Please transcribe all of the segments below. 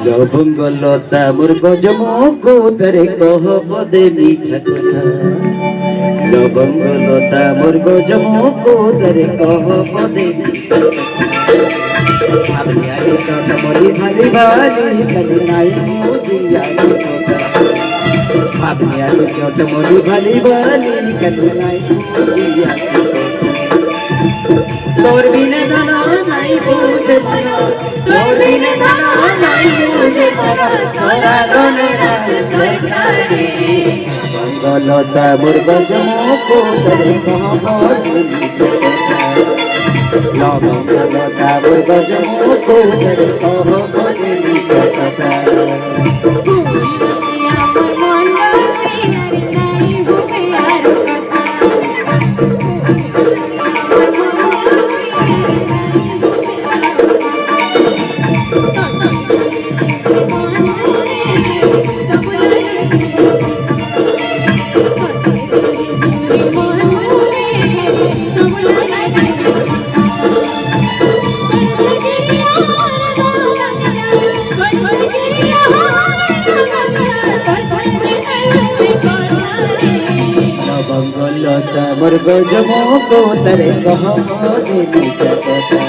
লবঙ্গ লতা মোর গজমুখ তারে কহ পদে মিঠা কথা লবঙ্গ লতা মোর গজমুখ তারে কহ পদে ভাবলি আগে চট মরি ভালি ভালি কালি নাই মুদিয়া কথা ভাবলি আগে চট মরি ভালি ভালি কালি নাই মুদিয়া তোর বিনে দানা নাই বুঝে মনা তোর বিনে দানা নাই বুঝে মনা তোরা গনে রাত সরকারে লবঙ্গলতা মোর গজমুখ তারে কহ পদে মিঠা কথা লবঙ্গলতা মোর গজমুখ তারে কহ পদে মিঠা কথা লবঙ্গলতা মোর গজমুখ তারে কহ পদে মিঠা কথা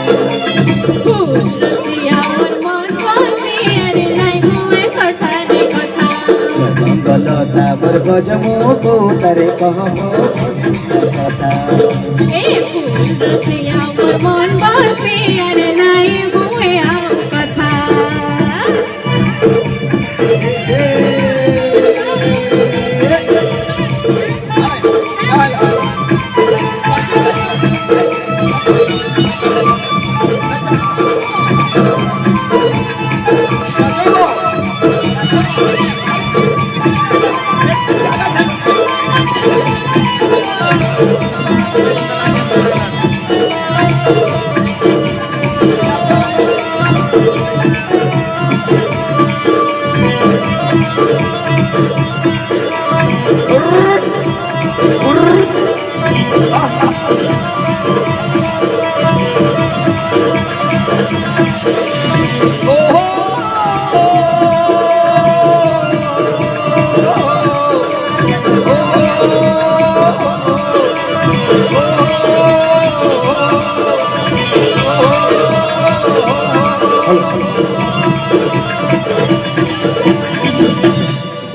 লবঙ্গলতা মোর গজমুখ তারে কহ পদে মিঠা কথা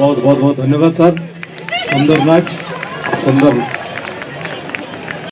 बहुत बहुत बहुत धन्यवाद सर। सुंदर नाच सुंदर